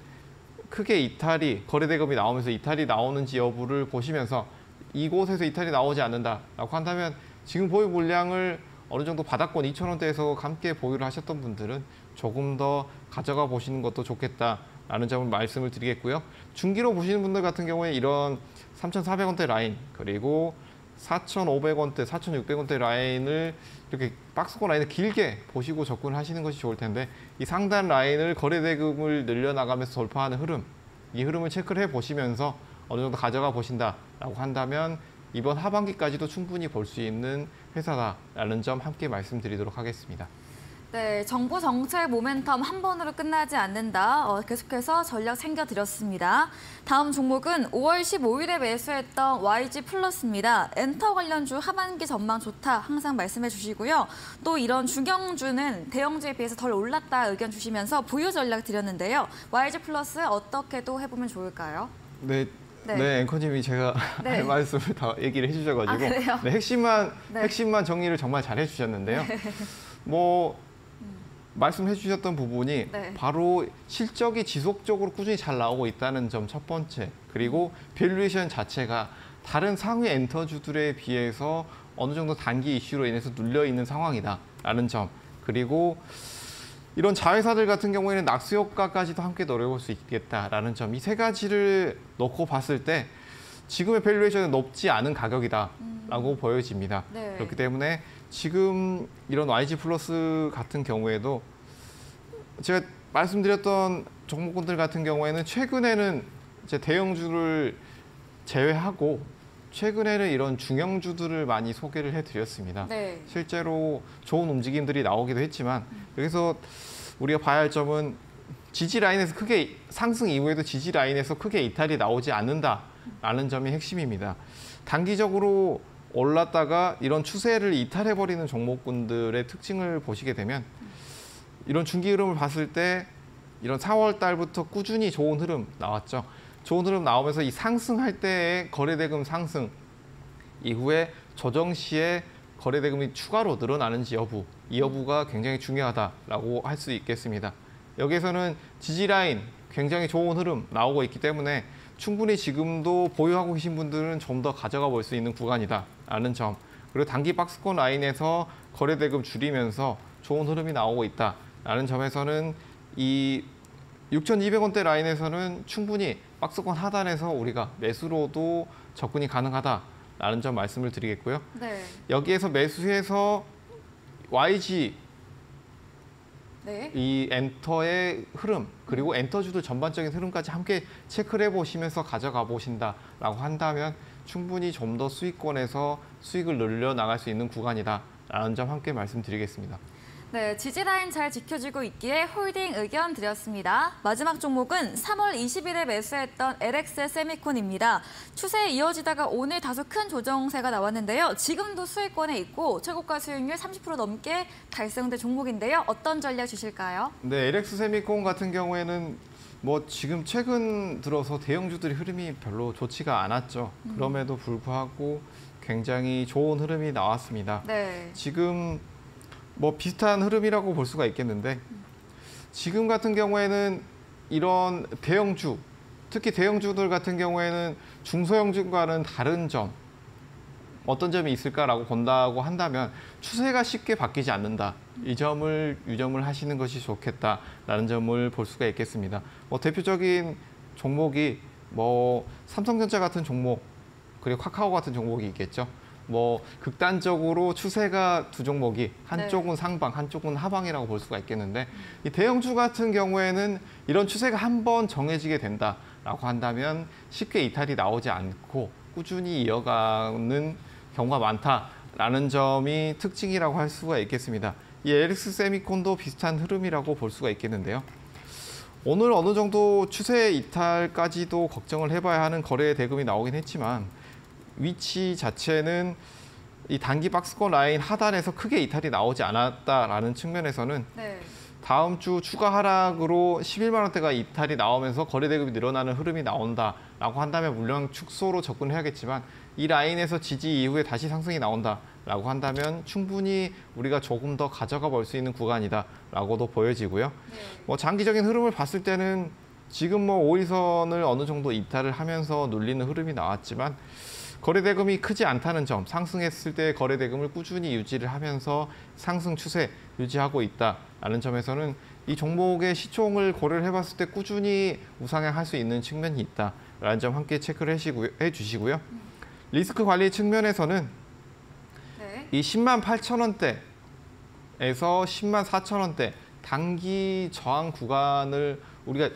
크게 이탈이 거래대금이 나오면서 이탈이 나오는지 여부를 보시면서 이곳에서 이탈이 나오지 않는다라고 한다면 지금 보유 물량을 어느 정도 바닥권 2,000원대에서 함께 보유를 하셨던 분들은 조금 더 가져가 보시는 것도 좋겠다라는 점을 말씀을 드리겠고요. 중기로 보시는 분들 같은 경우에 이런 3,400원대 라인 그리고 4,500원대, 4,600원대 라인을 이렇게 박스권 라인을 길게 보시고 접근을 하시는 것이 좋을 텐데 이 상단 라인을 거래대금을 늘려나가면서 돌파하는 흐름, 이 흐름을 체크를 해보시면서 어느 정도 가져가 보신다라고 한다면 이번 하반기까지도 충분히 볼 수 있는 회사다라는 점 함께 말씀드리도록 하겠습니다. 네, 정부 정책 모멘텀 한 번으로 끝나지 않는다. 계속해서 전략 챙겨드렸습니다. 다음 종목은 5월 15일에 매수했던 YG 플러스입니다. 엔터 관련주 하반기 전망 좋다 항상 말씀해 주시고요. 또 이런 중형주는 대형주에 비해서 덜 올랐다 의견 주시면서 보유 전략 드렸는데요. YG 플러스 어떻게 또 해보면 좋을까요? 네. 네. 네, 앵커님이 제가 네. 할 말씀을 다 얘기를 해주셔가지고 그래요? 네, 핵심만 정리를 정말 잘 해주셨는데요. 뭐 말씀해 주셨던 부분이 네. 바로 실적이 지속적으로 꾸준히 잘 나오고 있다는 점 첫 번째, 그리고 밸류에이션 자체가 다른 상위 엔터주들에 비해서 어느 정도 단기 이슈로 인해서 눌려 있는 상황이다라는 점, 그리고 이런 자회사들 같은 경우에는 낙수 효과까지도 함께 노려볼 수 있겠다라는 점, 이 세 가지를 놓고 봤을 때 지금의 밸류에이션은 높지 않은 가격이다라고 보여집니다. 네. 그렇기 때문에 지금 이런 YG 플러스 같은 경우에도 제가 말씀드렸던 종목군들 같은 경우에는 최근에는 이제 대형주를 제외하고 최근에는 이런 중형주들을 많이 소개를 해드렸습니다. 네. 실제로 좋은 움직임들이 나오기도 했지만 여기서 우리가 봐야 할 점은 지지 라인에서 크게 상승 이후에도 지지 라인에서 크게 이탈이 나오지 않는다라는 점이 핵심입니다. 단기적으로 올랐다가 이런 추세를 이탈해버리는 종목군들의 특징을 보시게 되면 이런 중기 흐름을 봤을 때 이런 4월 달부터 꾸준히 좋은 흐름 나왔죠. 좋은 흐름 나오면서 이 상승할 때의 거래대금 상승 이후에 조정 시에 거래대금이 추가로 늘어나는지 여부, 이 여부가 굉장히 중요하다라고 할 수 있겠습니다. 여기에서는 지지라인 굉장히 좋은 흐름 나오고 있기 때문에 충분히 지금도 보유하고 계신 분들은 좀 더 가져가 볼 수 있는 구간이다라는 점, 그리고 단기 박스권 라인에서 거래대금 줄이면서 좋은 흐름이 나오고 있다라는 점에서는 이 6,200원대 라인에서는 충분히 박스권 하단에서 우리가 매수로도 접근이 가능하다라는 점 말씀을 드리겠고요. 네. 여기에서 매수해서 YG 네. 이 엔터의 흐름, 그리고 엔터주들 전반적인 흐름까지 함께 체크를 해보시면서 가져가 보신다라고 한다면 충분히 좀 더 수익권에서 수익을 늘려 나갈 수 있는 구간이다라는 점 함께 말씀드리겠습니다. 네, 지지라인 잘 지켜지고 있기에 홀딩 의견 드렸습니다. 마지막 종목은 3월 20일에 매수했던 LX 세미콘입니다. 추세 이어지다가 오늘 다소 큰 조정세가 나왔는데요. 지금도 수익권에 있고 최고가 수익률 30% 넘게 달성된 종목인데요. 어떤 전략 주실까요? 네, LX 세미콘 같은 경우에는 뭐 지금 최근 들어서 대형주들의 흐름이 별로 좋지가 않았죠. 그럼에도 불구하고 굉장히 좋은 흐름이 나왔습니다. 네. 지금 뭐 비슷한 흐름이라고 볼 수가 있겠는데 지금 같은 경우에는 이런 대형주, 특히 대형주들 같은 경우에는 중소형주과는 다른 점, 어떤 점이 있을까라고 본다고 한다면 추세가 쉽게 바뀌지 않는다. 이 점을 유념을 하시는 것이 좋겠다라는 점을 볼 수가 있겠습니다. 뭐 대표적인 종목이 뭐 삼성전자 같은 종목, 그리고 카카오 같은 종목이 있겠죠. 뭐 극단적으로 추세가 두 종목이 한쪽은 상방, 한쪽은 하방이라고 볼 수가 있겠는데 이 대형주 같은 경우에는 이런 추세가 한번 정해지게 된다라고 한다면 쉽게 이탈이 나오지 않고 꾸준히 이어가는 경우가 많다라는 점이 특징이라고 할 수가 있겠습니다. 이 LX 세미콘도 비슷한 흐름이라고 볼 수가 있겠는데요. 오늘 어느 정도 추세 이탈까지도 걱정을 해봐야 하는 거래 대금이 나오긴 했지만 위치 자체는 이 단기 박스권 라인 하단에서 크게 이탈이 나오지 않았다라는 측면에서는 네. 다음 주 추가 하락으로 11만 원대가 이탈이 나오면서 거래 대금이 늘어나는 흐름이 나온다라고 한다면 물량 축소로 접근해야겠지만 이 라인에서 지지 이후에 다시 상승이 나온다라고 한다면 충분히 우리가 조금 더 가져가 볼 수 있는 구간이다라고도 보여지고요. 네. 뭐 장기적인 흐름을 봤을 때는 지금 뭐 5일선을 어느 정도 이탈을 하면서 눌리는 흐름이 나왔지만 거래대금이 크지 않다는 점, 상승했을 때 거래대금을 꾸준히 유지를 하면서 상승 추세 유지하고 있다라는 점에서는 이 종목의 시총을 고려를 해봤을 때 꾸준히 우상향할 수 있는 측면이 있다라는 점 함께 체크를 해주시고요. 리스크 관리 측면에서는 네. 이 10만 8천 원대에서 10만 4천 원대 단기 저항 구간을 우리가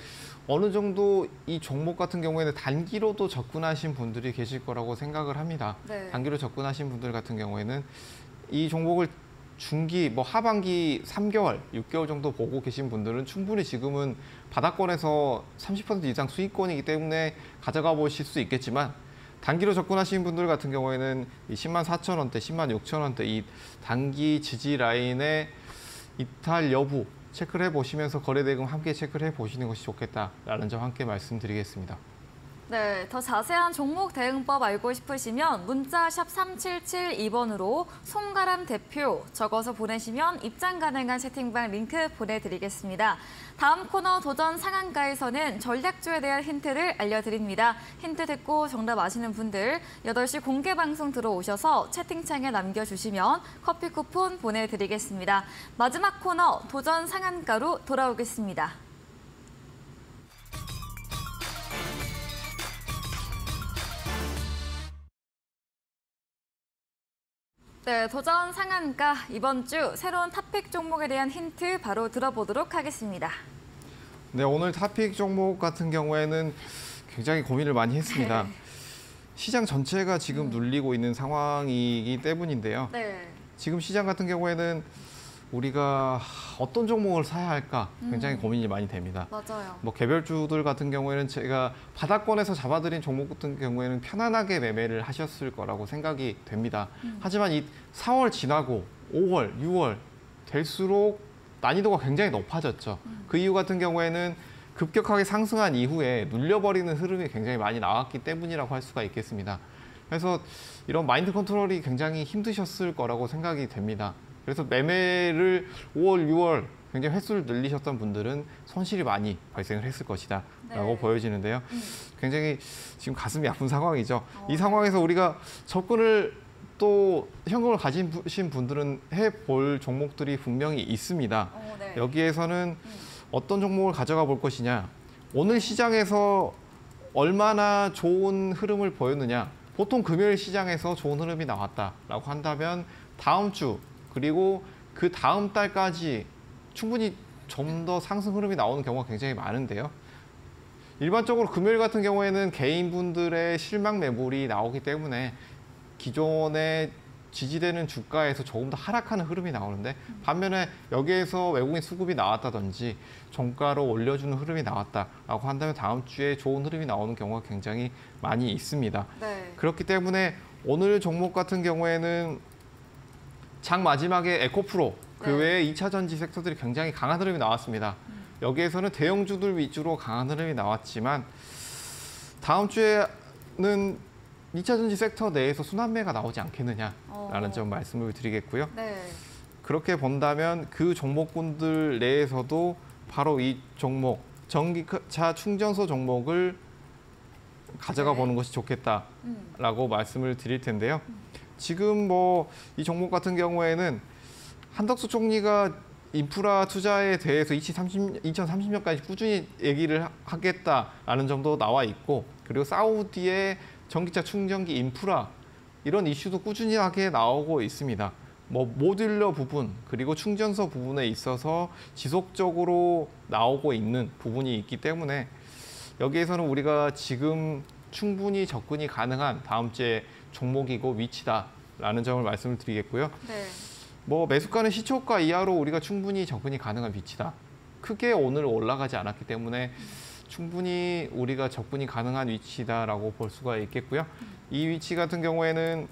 어느 정도 이 종목 같은 경우에는 단기로도 접근하신 분들이 계실 거라고 생각을 합니다. 네. 단기로 접근하신 분들 같은 경우에는 이 종목을 중기, 하반기 3개월, 6개월 정도 보고 계신 분들은 충분히 지금은 바닥권에서 30% 이상 수익권이기 때문에 가져가 보실 수 있겠지만 단기로 접근하시는 분들 같은 경우에는 이 104,000원대, 106,000원대 이 단기 지지 라인의 이탈 여부 체크를 해보시면서 거래대금 함께 체크를 해보시는 것이 좋겠다라는 점 함께 말씀드리겠습니다. 네, 더 자세한 종목 대응법 알고 싶으시면 문자 샵 3772번으로 송가람 대표 적어서 보내시면 입장 가능한 채팅방 링크 보내드리겠습니다. 다음 코너 도전 상한가에서는 전략주에 대한 힌트를 알려드립니다. 힌트 듣고 정답 아시는 분들 8시 공개 방송 들어오셔서 채팅창에 남겨주시면 커피 쿠폰 보내드리겠습니다. 마지막 코너 도전 상한가로 돌아오겠습니다. 네, 도전 상한가 이번 주 새로운 탑픽 종목에 대한 힌트 바로 들어보도록 하겠습니다. 네, 오늘 탑픽 종목 같은 경우에는 굉장히 고민을 많이 했습니다. 네. 시장 전체가 지금 눌리고 있는 상황이기 때문인데요. 네. 지금 시장 같은 경우에는 우리가 어떤 종목을 사야 할까 굉장히 고민이 많이 됩니다. 맞아요. 개별주들 같은 경우에는 제가 바닥권에서 잡아드린 종목 같은 경우에는 편안하게 매매를 하셨을 거라고 생각이 됩니다. 하지만 이 4월 지나고 5월, 6월 될수록 난이도가 굉장히 높아졌죠. 그 이유 같은 경우에는 급격하게 상승한 이후에 눌려버리는 흐름이 굉장히 많이 나왔기 때문이라고 할 수가 있겠습니다. 그래서 이런 마인드 컨트롤이 굉장히 힘드셨을 거라고 생각이 됩니다. 그래서 매매를 5월, 6월 굉장히 횟수를 늘리셨던 분들은 손실이 많이 발생을 했을 것이다 라고 네. 보여지는데요. 굉장히 지금 가슴이 아픈 상황이죠. 이 상황에서 우리가 접근을 또 현금을 가지신 분들은 해볼 종목들이 분명히 있습니다. 네. 여기에서는 어떤 종목을 가져가 볼 것이냐, 오늘 시장에서 얼마나 좋은 흐름을 보였느냐, 보통 금요일 시장에서 좋은 흐름이 나왔다라고 한다면 다음 주 그리고 그 다음 달까지 충분히 좀 더 상승 흐름이 나오는 경우가 굉장히 많은데요. 일반적으로 금요일 같은 경우에는 개인분들의 실망 매물이 나오기 때문에 기존에 지지되는 주가에서 조금 더 하락하는 흐름이 나오는데 반면에 여기에서 외국인 수급이 나왔다든지 종가로 올려주는 흐름이 나왔다라고 한다면 다음 주에 좋은 흐름이 나오는 경우가 굉장히 많이 있습니다. 네. 그렇기 때문에 오늘 종목 같은 경우에는 장 마지막에 에코프로 그 네. 외에 2차 전지 섹터들이 굉장히 강한 흐름이 나왔습니다. 여기에서는 대형주들 위주로 강한 흐름이 나왔지만 다음 주에는 2차 전지 섹터 내에서 순환매가 나오지 않겠느냐라는 점 말씀을 드리겠고요. 네. 그렇게 본다면 그 종목군들 내에서도 바로 이 종목, 전기차 충전소 종목을 가져가 네. 보는 것이 좋겠다라고 말씀을 드릴 텐데요. 지금 이 종목 같은 경우에는 한덕수 총리가 인프라 투자에 대해서 2030년까지 꾸준히 얘기를 하겠다라는 점도 나와 있고, 그리고 사우디의 전기차 충전기 인프라 이런 이슈도 꾸준하게 나오고 있습니다. 모듈러 부분 그리고 충전소 부분에 있어서 지속적으로 나오고 있는 부분이 있기 때문에 여기에서는 우리가 지금 충분히 접근이 가능한 다음 주에 종목이고 위치다라는 점을 말씀을 드리겠고요. 네. 매수가는 시초가 이하로 우리가 충분히 접근이 가능한 위치다. 크게 오늘 올라가지 않았기 때문에 충분히 우리가 접근이 가능한 위치다라고 볼 수가 있겠고요. 이 위치 같은 경우에는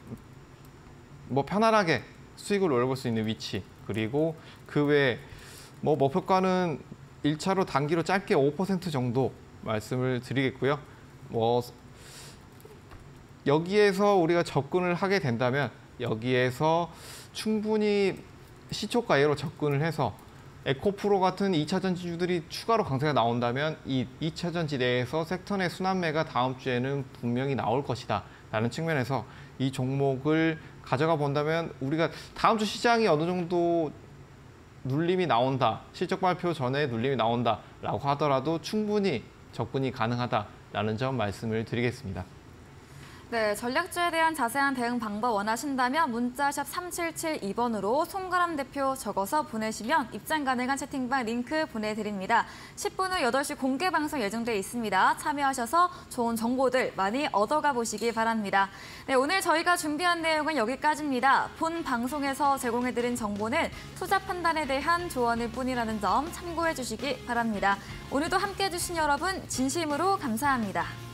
편안하게 수익을 올려볼 수 있는 위치, 그리고 그 외에 목표가는 1차로 단기로 짧게 5% 정도 말씀을 드리겠고요. 여기에서 우리가 접근을 하게 된다면 여기에서 충분히 시초가로 접근을 해서 에코프로 같은 2차 전지주들이 추가로 강세가 나온다면 이 2차 전지 내에서 섹터 내 순환매가 다음 주에는 분명히 나올 것이다 라는 측면에서 이 종목을 가져가 본다면 우리가 다음 주 시장이 어느 정도 눌림이 나온다, 실적 발표 전에 눌림이 나온다 라고 하더라도 충분히 접근이 가능하다라는 점 말씀을 드리겠습니다. 네, 전략주에 대한 자세한 대응 방법 원하신다면 문자샵 3772번으로 송가람 대표 적어서 보내시면 입장 가능한 채팅방 링크 보내드립니다. 10분 후 8시 공개 방송 예정돼 있습니다. 참여하셔서 좋은 정보들 많이 얻어가 보시기 바랍니다. 네, 오늘 저희가 준비한 내용은 여기까지입니다. 본 방송에서 제공해드린 정보는 투자 판단에 대한 조언일 뿐이라는 점 참고해 주시기 바랍니다. 오늘도 함께해 주신 여러분 진심으로 감사합니다.